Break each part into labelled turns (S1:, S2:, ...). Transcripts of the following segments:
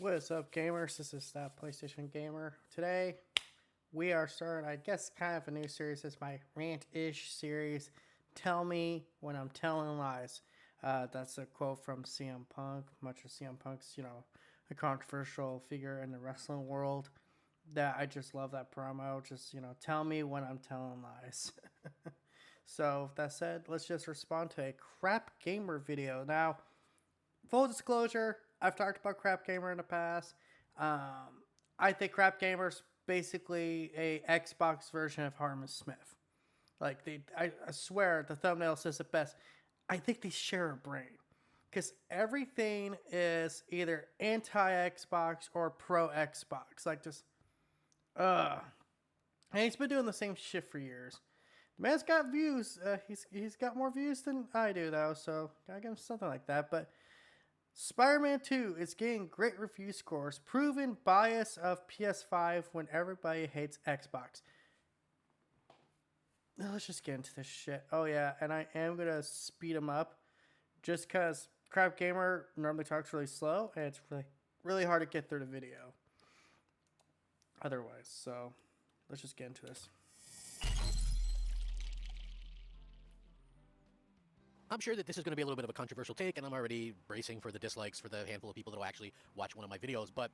S1: What's up, gamers? This is that PlayStation Gamer. Today, we are starting, I guess, kind of a new series. It's my rant-ish series. Tell me when I'm telling lies. That's a quote from CM Punk. Much of CM Punk's, a controversial figure in the wrestling world. That I just love that promo. Just, tell me when I'm telling lies. So, with that said, let's just respond to a Crapgamer video. Now, full disclosure, I've talked about Crapgamer in the past. I think Crapgamer's basically a Xbox version of Harman Smith. Like, I swear, the thumbnail says it best. I think they share a brain. Because everything is either anti-Xbox or pro-Xbox. Like, just, And he's been doing the same shit for years. The man's got views. He's got more views than I do, though, so gotta give him something like that. But Spider-Man 2 is getting great review scores, proven bias of PS5 when everybody hates Xbox. Let's just get into this shit. Oh yeah, and I am going to speed him up just because Crapgamer normally talks really slow, and it's really hard to get through the video otherwise. So let's just get into this.
S2: I'm sure that this is going to be a little bit of a controversial take, and I'm already bracing for the dislikes for the handful of people that will actually watch one of my videos, but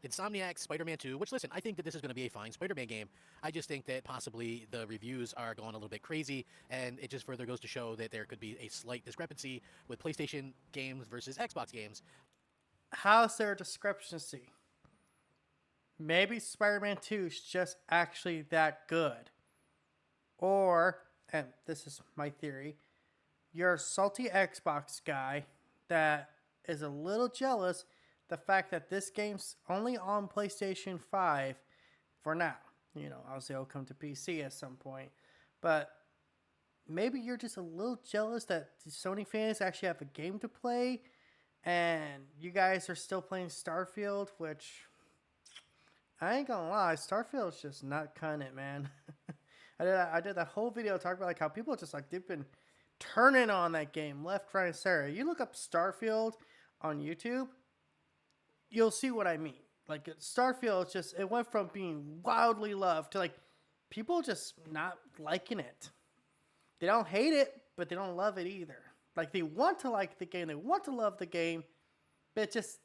S2: Insomniac's Spider-Man 2, which, listen, I think that this is going to be a fine Spider-Man game. I just think that possibly the reviews are going a little bit crazy, and it just further goes to show that there could be a slight discrepancy with PlayStation games versus Xbox games.
S1: How's there a discrepancy? Maybe Spider-Man 2 is just actually that good. Or, and this is my theory, you're a salty Xbox guy that is a little jealous the fact that this game's only on PlayStation 5 for now. Obviously it'll come to PC at some point. But maybe you're just a little jealous that the Sony fans actually have a game to play and you guys are still playing Starfield, which I ain't gonna lie, Starfield's just not cutting it, man. I did that whole video talking about how people just they've been turning on that game left, right, and center. You look up Starfield on YouTube, you'll see what I mean. Starfield it went from being wildly loved to people just not liking it. They don't hate it, but they don't love it either. They want to like the game, they want to love the game, but it just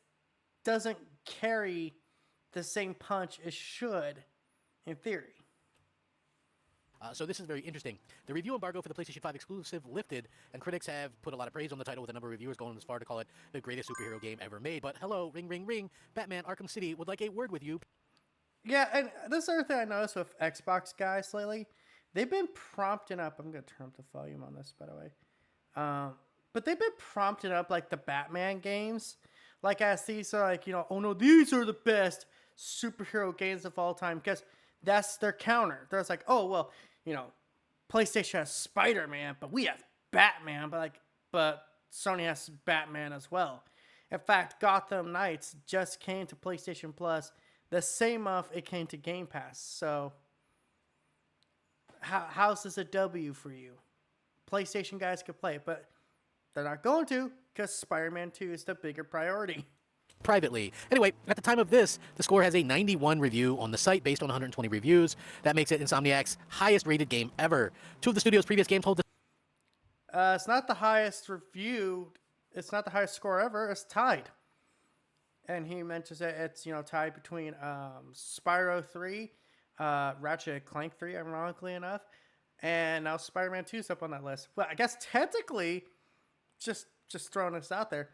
S1: doesn't carry the same punch it should in theory.
S2: So this is very interesting. The review embargo for the PlayStation 5 exclusive lifted, and critics have put a lot of praise on the title, with a number of reviewers going as far to call it the greatest superhero game ever made. But hello, ring, ring, ring, Batman Arkham City would like a word with you.
S1: Yeah, and this other thing I noticed with Xbox guys lately, they've been prompting up, I'm going to turn up the volume on this, by the way. But they've been prompting up, the Batman games. As these are, oh no, these are the best superhero games of all time. Because that's their counter. There's oh, well, PlayStation has Spider-Man, but we have Batman. But Sony has Batman as well. In fact, Gotham Knights just came to PlayStation Plus the same month it came to Game Pass. So, how's this a W for you? PlayStation guys could play it, but they're not going to because Spider-Man 2 is the bigger priority.
S2: Privately. Anyway, at the time of this, the score has a 91 review on the site based on 120 reviews. That makes it Insomniac's highest rated game ever. Two of the studio's previous games hold
S1: it's not the highest review. It's not the highest score ever. It's tied. And he mentions that it's, tied between Spyro 3, Ratchet and Clank 3, ironically enough, and now Spider-Man 2 is up on that list. Well, I guess technically, just throwing this out there,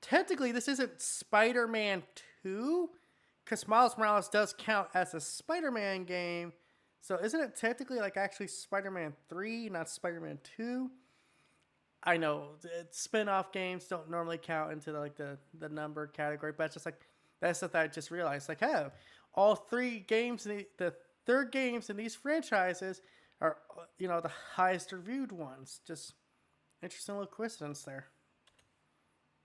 S1: technically, this isn't Spider-Man 2, because Miles Morales does count as a Spider-Man game. So isn't it technically actually Spider-Man 3, not Spider-Man 2? I know spin-off games don't normally count into the number category, but it's just that's something I just realized. Hey, all three games, the third games in these franchises are the highest reviewed ones. Just interesting little coincidence there.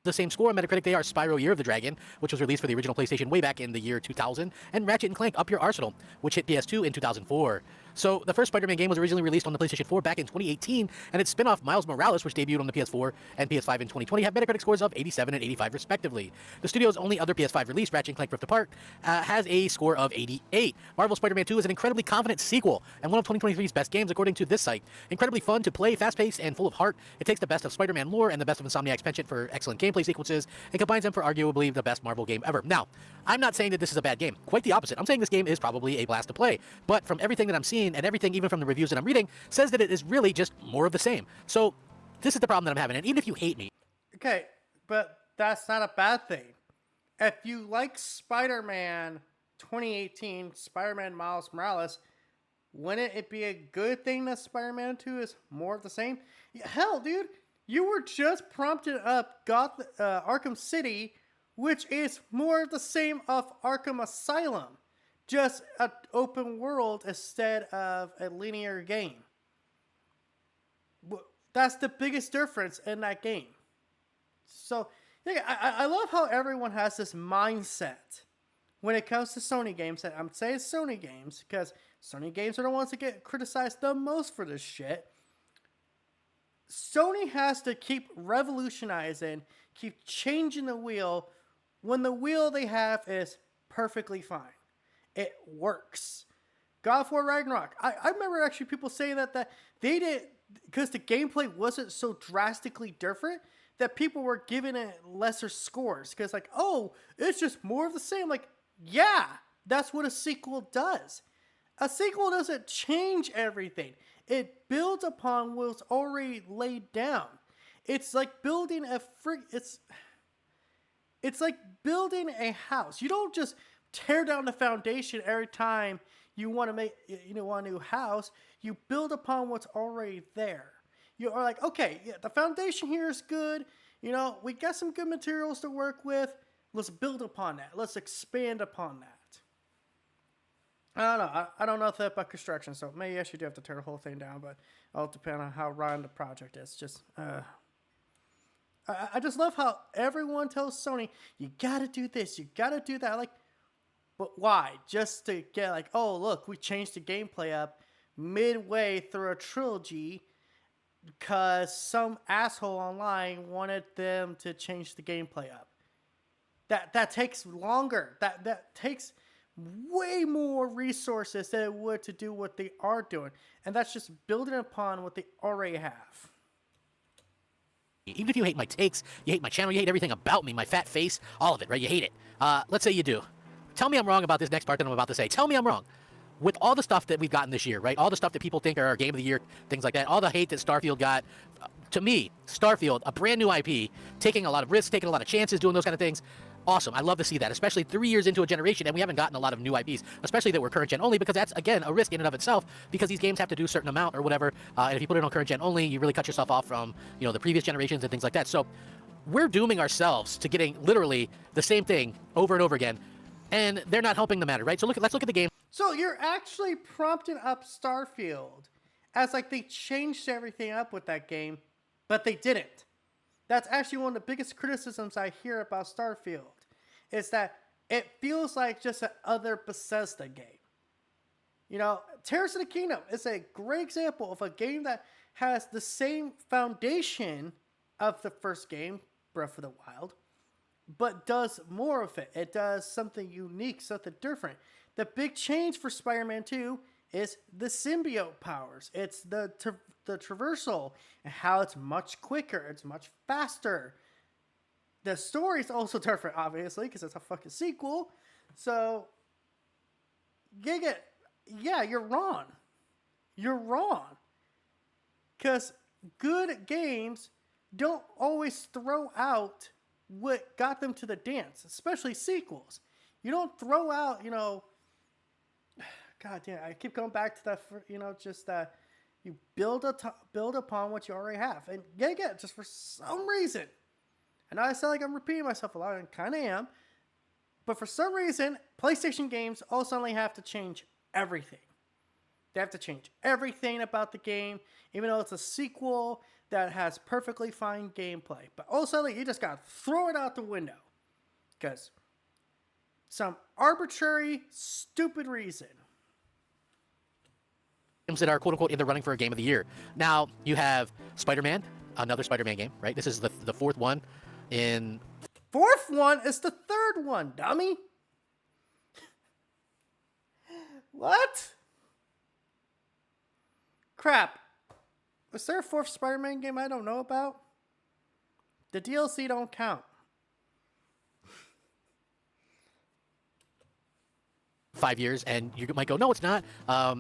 S2: the same score on Metacritic. They are Spyro Year of the Dragon, which was released for the original PlayStation way back in the year 2000, and Ratchet and Clank Up Your Arsenal, which hit PS2 in 2004. So the first Spider-Man game was originally released on the PlayStation 4 back in 2018, and its spin-off Miles Morales, which debuted on the PS4 and PS5 in 2020, have Metacritic scores of 87 and 85 respectively. The studio's only other PS5 release, Ratchet & Clank Rift Apart, has a score of 88. Marvel's Spider-Man 2 is an incredibly confident sequel and one of 2023's best games according to this site. Incredibly fun to play, fast-paced, and full of heart. It takes the best of Spider-Man lore and the best of Insomniac's penchant for excellent gameplay sequences and combines them for arguably the best Marvel game ever. Now, I'm not saying that this is a bad game. Quite the opposite. I'm saying this game is probably a blast to play. But from everything that I'm seeing and everything, even from the reviews that I'm reading, says that it is really just more of the same. So this is the problem that I'm having. And even if you hate me...
S1: Okay, but that's not a bad thing. If you like Spider-Man 2018, Spider-Man Miles Morales, wouldn't it be a good thing that Spider-Man 2 is more of the same? Hell, dude, you were just prompted up Arkham City, which is more of the same of Arkham Asylum. Just an open world instead of a linear game. That's the biggest difference in that game. So, yeah, I love how everyone has this mindset when it comes to Sony games. I'm saying Sony games because Sony games are the ones that get criticized the most for this shit. Sony has to keep revolutionizing, keep changing the wheel when the wheel they have is perfectly fine. It works. God of War Ragnarok. I remember actually people saying that they did, because the gameplay wasn't so drastically different, that people were giving it lesser scores. Because like, oh, it's just more of the same. Like, yeah, that's what a sequel does. A sequel doesn't change everything. It builds upon what's already laid down. It's like building it's like building a house. You don't just tear down the foundation every time you want to make a new house. You build upon what's already there. You are like, okay, yeah, the foundation here is good. We got some good materials to work with. Let's build upon that. Let's expand upon that. I don't know. I don't know if that's about construction, so maybe I should do have to tear the whole thing down, but it'll depend on how rotten the project is. I just love how everyone tells Sony, you gotta do this, you gotta do that. Like, but why? Just to get like, oh, look, we changed the gameplay up midway through a trilogy because some asshole online wanted them to change the gameplay up. That takes longer. That takes way more resources than it would to do what they are doing. And that's just building upon what they already have.
S2: Even if you hate my takes, you hate my channel, you hate everything about me, my fat face, all of it, right? You hate it. Let's say you do. Tell me I'm wrong about this next part that I'm about to say. Tell me I'm wrong. With all the stuff that we've gotten this year, right? All the stuff that people think are our game of the year, things like that. All the hate that Starfield got. To me, Starfield, a brand new IP, taking a lot of risks, taking a lot of chances, doing those kind of things. Awesome. I love to see that, especially 3 years into a generation, and we haven't gotten a lot of new IPs, especially that were current gen only, because that's, again, a risk in and of itself, because these games have to do a certain amount or whatever, and if you put it on current gen only, you really cut yourself off from, the previous generations and things like that. So we're dooming ourselves to getting literally the same thing over and over again, and they're not helping the matter, right? So let's look at the game.
S1: So you're actually prompting up Starfield as like they changed everything up with that game, but they didn't. That's actually one of the biggest criticisms I hear about Starfield, is that it feels like just another Bethesda game. Tears of the Kingdom is a great example of a game that has the same foundation of the first game, Breath of the Wild, but does more of it. It does something unique, something different. The big change for Spider-Man 2 is the symbiote powers. It's the traversal and how it's much quicker. It's much faster. The story's also different, obviously, because it's a fucking sequel. So, yeah, you're wrong. You're wrong. Because good games don't always throw out what got them to the dance, especially sequels. You don't throw out, God damn, I keep going back to that, just that you build upon what you already have. And just for some reason, I know I sound like I'm repeating myself a lot, and kind of am, but for some reason, PlayStation games all suddenly have to change everything. They have to change everything about the game, even though it's a sequel that has perfectly fine gameplay. But all suddenly, you just gotta throw it out the window. Because some arbitrary, stupid reason.
S2: games that are quote unquote in the running for a game of the year. Now you have Spider-Man, another Spider-Man game, right? This is the fourth one in.
S1: Fourth one is the third one, dummy. What? Crap. Is there a fourth Spider-Man game I don't know about? The DLC don't count.
S2: 5 years, and you might go, no, it's not.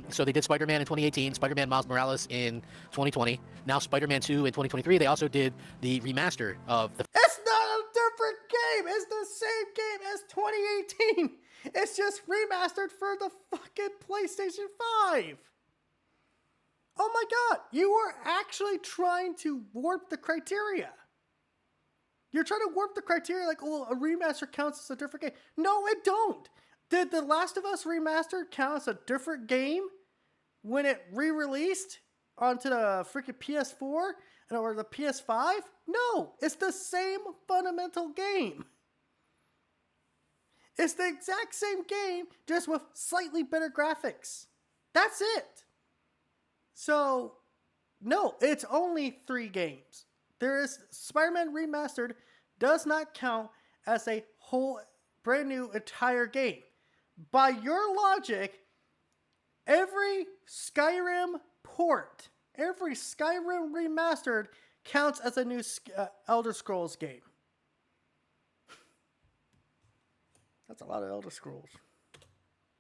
S2: So they did Spider-Man in 2018, Spider-Man Miles Morales in 2020, now Spider-Man 2 in 2023. They also did the remaster of the.
S1: It's not a different game. It's the same game as 2018. It's just remastered for the fucking PlayStation 5. Oh my god, you are actually trying to warp the criteria. You're trying to warp the criteria like, oh, a remaster counts as a different game. No, it don't. Did The Last of Us Remastered count as a different game when it re-released onto the freaking PS4 or the PS5? No, it's the same fundamental game. It's the exact same game, just with slightly better graphics. That's it. So, no, it's only 3 games. There is Spider-Man Remastered does not count as a whole brand new entire game. By your logic, every Skyrim port, every Skyrim Remastered counts as a new Elder Scrolls game. That's a lot of Elder Scrolls.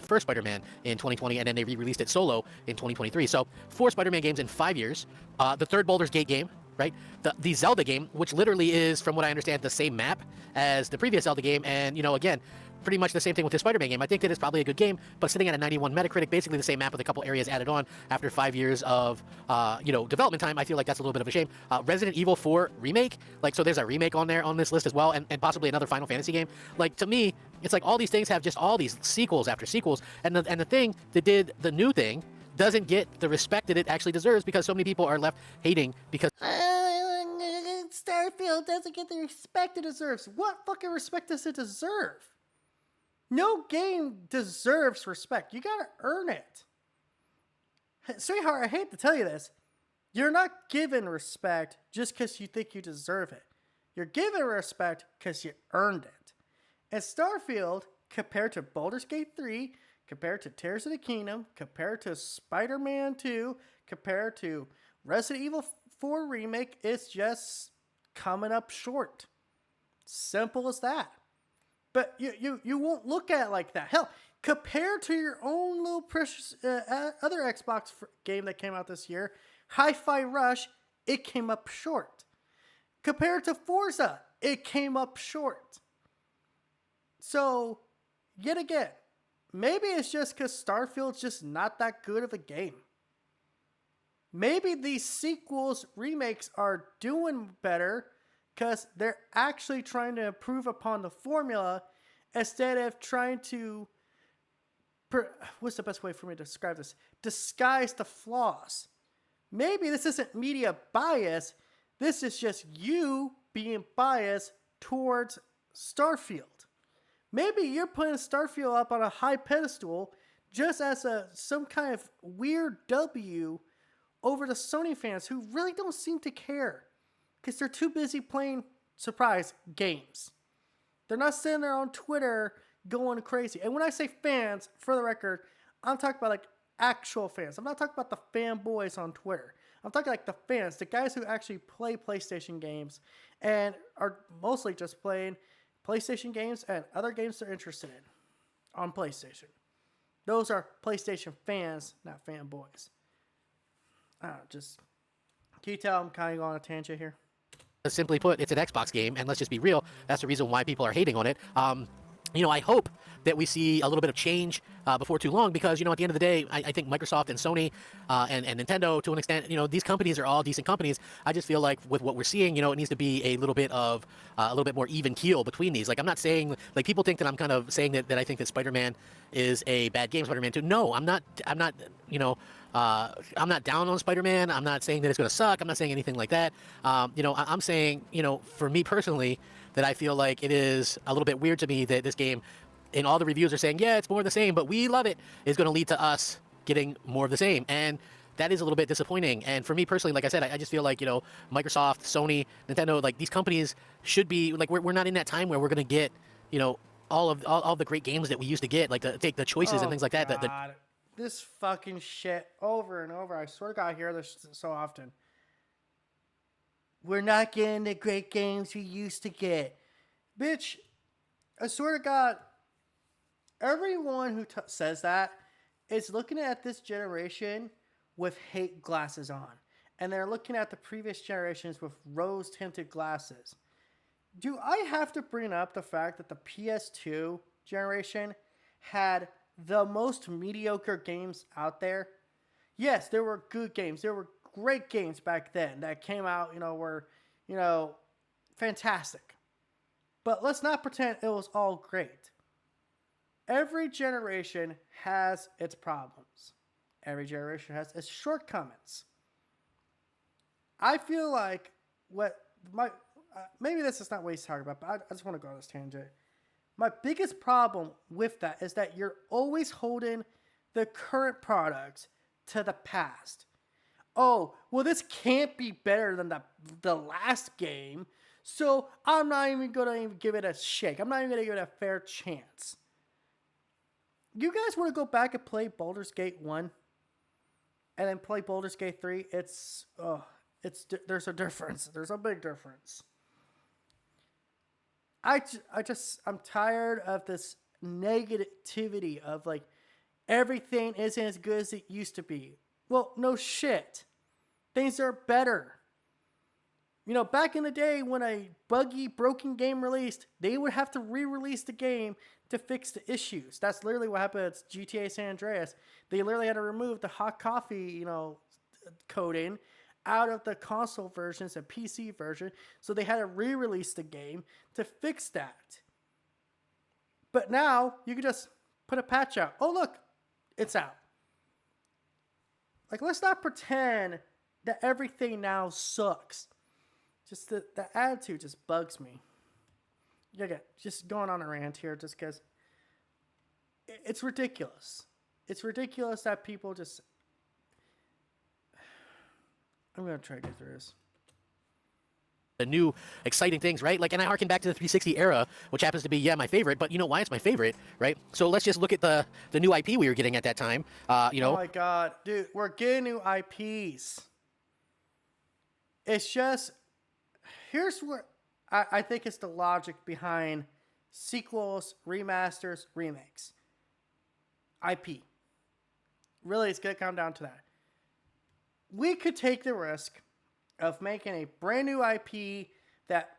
S2: First Spider-Man in 2020, and then they re-released it solo in 2023. So 4 Spider-Man games in 5 years. The third Baldur's Gate game, right? The Zelda game, which literally is, from what I understand, the same map as the previous Zelda game, and again, pretty much the same thing with the Spider-Man game. I think that it's probably a good game, but sitting at a 91 Metacritic, basically the same map with a couple areas added on after 5 years of development time. I feel like that's a little bit of a shame. Resident Evil 4 remake, so there's a remake on there on this list as well, and possibly another Final Fantasy game. To me, it's like all these things have just all these sequels after sequels, and the thing that did the new thing doesn't get the respect that it actually deserves because so many people are left hating because
S1: Starfield doesn't get the respect it deserves. What fucking respect does it deserve? No game deserves respect. You gotta earn it. Sweetheart, I hate to tell you this. You're not given respect just because you think you deserve it. You're given respect because you earned it. And Starfield, compared to Baldur's Gate 3, compared to Tears of the Kingdom, compared to Spider-Man 2, compared to Resident Evil 4 Remake, it's just coming up short. Simple as that. But you won't look at it like that. Hell, compared to your own little precious other Xbox game that came out this year, Hi-Fi Rush, it came up short. Compared to Forza, it came up short. So, yet again, maybe it's just because Starfield's just not that good of a game. Maybe these sequels, remakes are doing better because they're actually trying to improve upon the formula instead of trying to, what's the best way for me to describe this? Disguise the flaws. Maybe this isn't media bias. This is just you being biased towards Starfield. Maybe you're putting Starfield up on a high pedestal just as some kind of weird W over the Sony fans who really don't seem to care because they're too busy playing, surprise, games. They're not sitting there on Twitter going crazy. And when I say fans, for the record, I'm talking about actual fans. I'm not talking about the fanboys on Twitter. I'm talking the fans, the guys who actually play PlayStation games and are mostly just playing PlayStation games and other games they're interested in on PlayStation. Those are PlayStation fans, not fanboys. Can you tell I'm kind of going on a tangent here?
S2: simply put, it's an Xbox game, and let's just be real, that's the reason why people are hating on it. I hope that we see a little bit of change before too long because, at the end of the day, I think Microsoft and Sony and Nintendo, to an extent, these companies are all decent companies. I just feel like with what we're seeing, it needs to be a little bit more even keel between these. I'm not saying, people think that I'm kind of saying that I think that Spider-Man is a bad game, Spider-Man 2. No, I'm not, I'm not down on Spider-Man. I'm not saying that it's going to suck. I'm not saying anything like that. I'm saying, for me personally, that I feel like it is a little bit weird to me that this game, and all the reviews are saying, yeah, it's more of the same, but we love it, is going to lead to us getting more of the same. And that is a little bit disappointing. And for me personally, like I said, I just feel like, Microsoft, Sony, Nintendo, like these companies should be like, we're not in that time where we're going to get, all the great games that we used to get, like to take the choices and things like that.
S1: God. This fucking shit over and over. I swear to God, I hear this so often. We're not getting the great games we used to get. Bitch, I swear to God, everyone who says that is looking at this generation with hate glasses on. And they're looking at the previous generations with rose-tinted glasses. Do I have to bring up the fact that the PS2 generation had the most mediocre games out there? Yes, there were good games. There were great games back then that came out, were, fantastic. But let's not pretend it was all great. Every generation has its problems. Every generation has its shortcomings. I feel like maybe this is not what he's talking about, but I just want to go on this tangent. My biggest problem with that is that you're always holding the current products to the past. Oh, well, this can't be better than the last game, so I'm not even going to even give it a shake. I'm not even going to give it a fair chance. You guys want to go back and play Baldur's Gate 1 and then play Baldur's Gate 3? There's a difference. There's a big difference. I'm tired of this negativity of like everything isn't as good as it used to be. Well, no shit. Things are better. Back in the day when a buggy, broken game released, they would have to re-release the game to fix the issues. That's literally what happened at GTA San Andreas. They literally had to remove the hot coffee, coding out of the console versions and PC version, so they had to re-release the game to fix that. But now, you can just put a patch out. Oh, look, it's out. Like, let's not pretend that everything now sucks. Just the attitude just bugs me. Okay, just going on a rant here just because it's ridiculous. It's ridiculous that people just... I'm going to try to get through this.
S2: The new exciting things, right? Like, and I harken back to the 360 era, which happens to be, my favorite, but you know why it's my favorite, right? So let's just look at the new IP we were getting at that time,
S1: Oh my God, dude, we're getting new IPs. It's just, here's what I think is the logic behind sequels, remasters, remakes. IP. Really, it's going to come down to that. We could take the risk of making a brand new IP that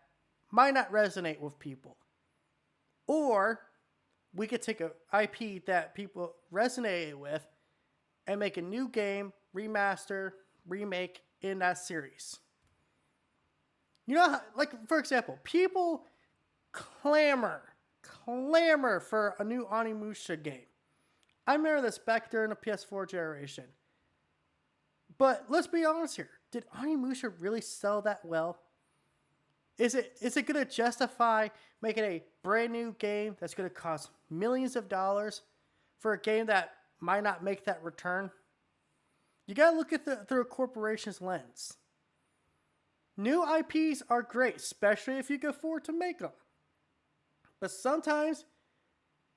S1: might not resonate with people. Or we could take an IP that people resonate with and make a new game, remaster, remake in that series. Like, for example, people clamor for a new Onimusha game. I remember this back during the PS4 generation. But let's be honest here. Did Onimusha really sell that well? Is it going to justify making a brand new game that's going to cost millions of dollars for a game that might not make that return? You got to look at through a corporation's lens. New IPs are great, especially if you can afford to make them. But sometimes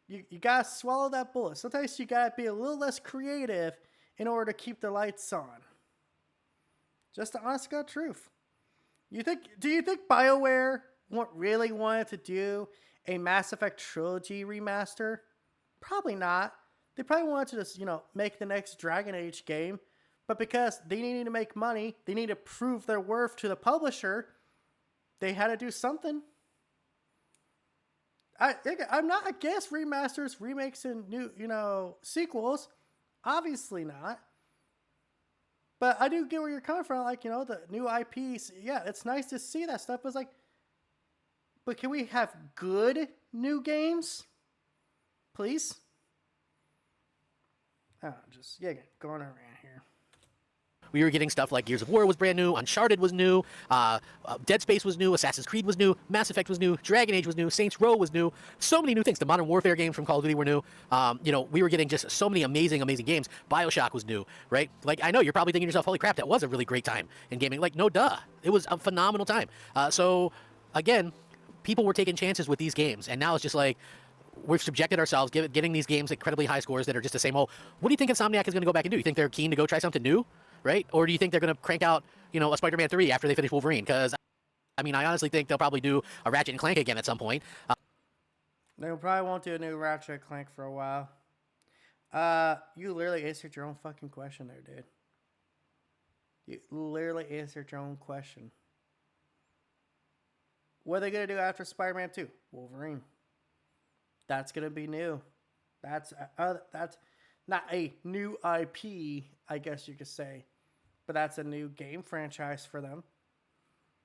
S1: you got to swallow that bullet. Sometimes you got to be a little less creative in order to keep the lights on. Just the honest God truth. Do you think BioWare really wanted to do a Mass Effect Trilogy remaster? Probably not. They probably wanted to just, make the next Dragon Age game. But because they needed to make money, they need to prove their worth to the publisher, they had to do something. I'm not against remasters, remakes, and new, sequels. Obviously not. But I do get where you're coming from. Like, the new IPs. Yeah, it's nice to see that stuff. But it's like, but can we have good new games? Please? Going around here.
S2: We were getting stuff like Gears of War was brand new, Uncharted was new, Dead Space was new, Assassin's Creed was new, Mass Effect was new, Dragon Age was new, Saints Row was new. So many new things. The Modern Warfare games from Call of Duty were new. We were getting just so many amazing, amazing games. BioShock was new, right? Like, I know you're probably thinking to yourself, holy crap, that was a really great time in gaming. Like, no duh. It was a phenomenal time. So, again, people were taking chances with these games, and now it's just like, we've subjected ourselves, getting these games incredibly high scores that are just the same old. What do you think Insomniac is going to go back and do? You think they're keen to go try something new, right? Or do you think they're going to crank out, a Spider-Man 3 after they finish Wolverine? Because, I honestly think they'll probably do a Ratchet and Clank again at some point.
S1: They probably won't do a new Ratchet and Clank for a while. You literally answered your own fucking question there, dude. You literally answered your own question. What are they going to do after Spider-Man 2? Wolverine. That's going to be new. That's not a new IP, I guess you could say. But that's a new game franchise for them.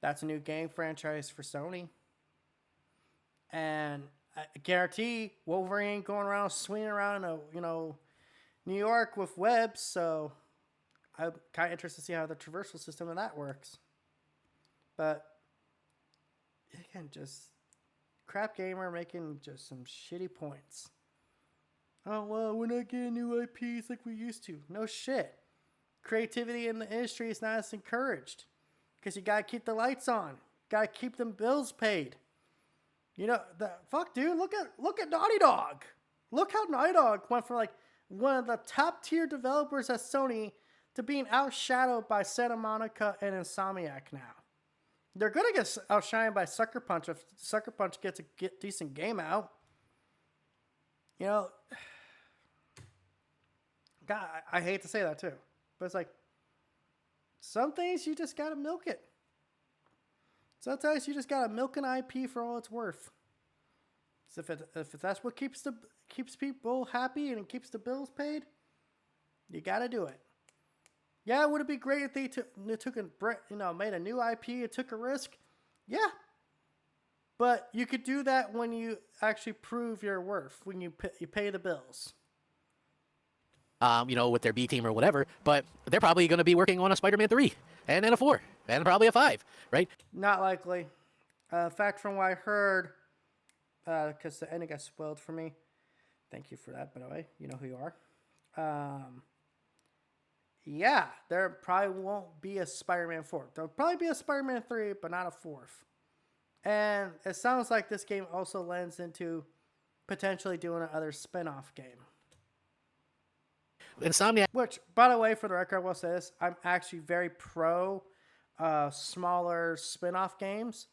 S1: That's a new game franchise for Sony. And I guarantee Wolverine ain't going around swinging around in New York with webs. So I'm kind of interested to see how the traversal system of that works. But again, just Crapgamer making just some shitty points. Oh, well, we're not getting new IPs like we used to. No shit. Creativity in the industry is not as encouraged. Because you gotta keep the lights on. Gotta keep them bills paid. Fuck, dude, look at Naughty Dog. Look how Naughty Dog went from like one of the top tier developers at Sony to being outshadowed by Santa Monica and Insomniac now. They're gonna get outshined by Sucker Punch if Sucker Punch gets a decent game out. God, I hate to say that too, but it's like some things you just gotta milk it. Sometimes you just gotta milk an IP for all it's worth. So if that's what keeps people happy and it keeps the bills paid, you gotta do it. Yeah, would it be great if they made a new IP and took a risk? Yeah, but you could do that when you actually prove your worth, when you pay the bills.
S2: With their B team or whatever, but they're probably going to be working on a Spider-Man 3 and then a 4 and probably a 5, right?
S1: Not likely. In fact, from what I heard, because the ending got spoiled for me. Thank you for that, by the way. You know who you are. Yeah, there probably won't be a Spider-Man 4. There'll probably be a Spider-Man 3, but not a 4th. And it sounds like this game also lends into potentially doing another spin-off game.
S2: Insomniac.
S1: Which, by the way, for the record, I will say this. I'm actually very pro smaller spin-off games.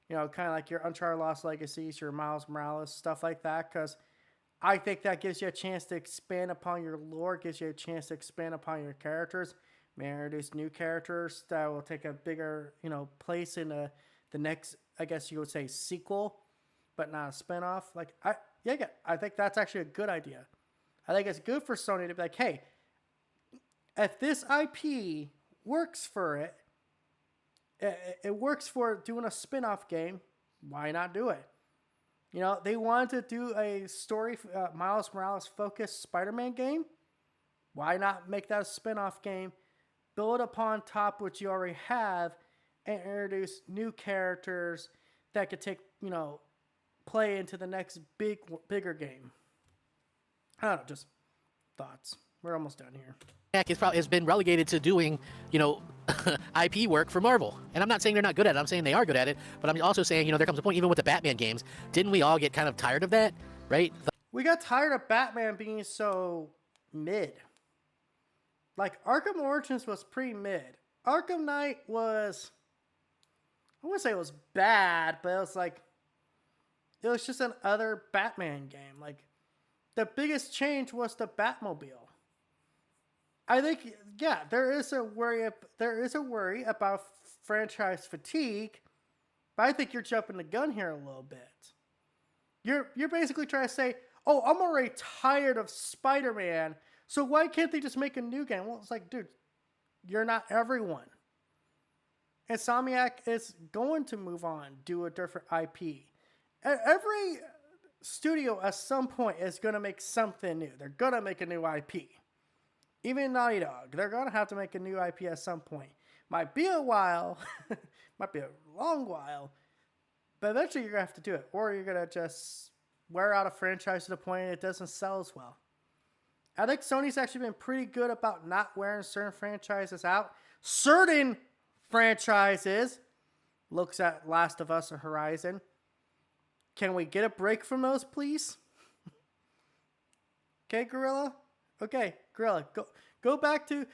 S1: Kind of like your Uncharted Lost Legacies, your Miles Morales, stuff like that. Because I think that gives you a chance to expand upon your lore, gives you a chance to expand upon your characters. May introduce new characters that will take a bigger, place in the next, I guess you would say, sequel, but not a spin-off. I think that's actually a good idea. I think it's good for Sony to be like, hey, if this IP works for it, it works for doing a spin-off game, why not do it? They wanted to do a story, Miles Morales-focused Spider-Man game. Why not make that a spin-off game, build upon top what you already have, and introduce new characters that could take, play into the next bigger game. I don't know, just thoughts. We're almost done here.
S2: Has been relegated to doing, IP work for Marvel. And I'm not saying they're not good at it. I'm saying they are good at it. But I'm also saying, there comes a point, even with the Batman games, didn't we all get kind of tired of that, right?
S1: We got tired of Batman being so mid. Like, Arkham Origins was pretty mid. Arkham Knight was, I wouldn't say it was bad, but it was just another Batman game. Like, the biggest change was the Batmobile. I think, yeah, there is a worry about franchise fatigue, but I think you're jumping the gun here a little bit. You're basically trying to say, oh, I'm already tired of Spider-Man, so why can't they just make a new game? Well, it's like, dude, you're not everyone. Insomniac is going to move on, do a different IP. Every studio at some point is going to make something new. They're going to make a new IP. even Naughty Dog, they're going to have to make a new IP at some point. Might be a while, might be a long while, but eventually you're going to have to do it. Or you're going to just wear out a franchise to the point it doesn't sell as well. I think Sony's actually been pretty good about not wearing certain franchises out. Certain franchises, looks at Last of Us or Horizon. Can we get a break from those, please? Okay, Gorilla? Okay, Gorilla, go to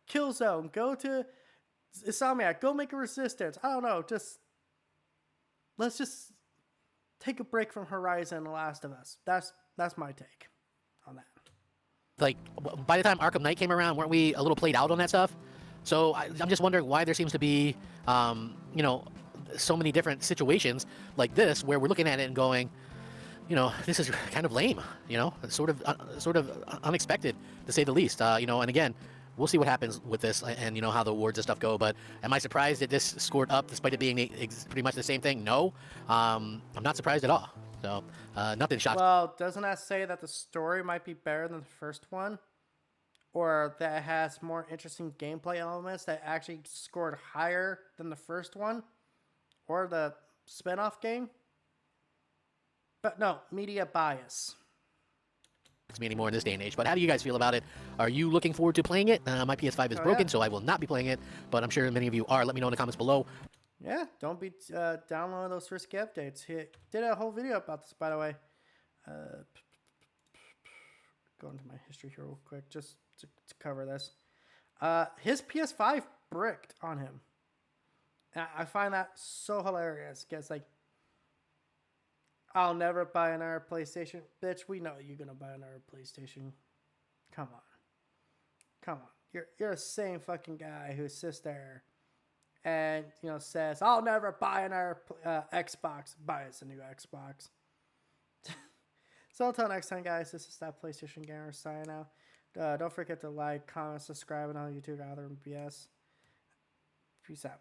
S1: Killzone, go to Insomniac, go make a Resistance. I don't know, let's just take a break from Horizon and The Last of Us. That's my take on that.
S2: Like, by the time Arkham Knight came around, weren't we a little played out on that stuff? So I'm just wondering why there seems to be, so many different situations like this where we're looking at it and going, this is kind of lame, sort of unexpected to say the least, and again, we'll see what happens with this and, how the awards and stuff go. But am I surprised that this scored up despite it being pretty much the same thing? No, I'm not surprised at all. So nothing shocks.
S1: Well, doesn't that say that the story might be better than the first one? Or that it has more interesting gameplay elements that actually scored higher than the first one? Or the spin-off game? But no, media bias.
S2: It's me anymore in this day and age. But how do you guys feel about it? Are you looking forward to playing it? My PS5 is broken, so I will not be playing it. But I'm sure many of you are. Let me know in the comments below.
S1: Yeah, don't be downloading those risky updates. He did a whole video about this, by the way. Go into my history here real quick, just to cover this. His PS5 bricked on him. And I find that so hilarious. Because, like, I'll never buy another PlayStation. Bitch, we know you're going to buy another PlayStation. Come on. You're the same fucking guy who sits there and, says, I'll never buy another Xbox. Buy us a new Xbox. So until next time, guys, this is that PlayStation Gamer signing out. Don't forget to like, comment, subscribe, and all YouTube other BS. Peace out.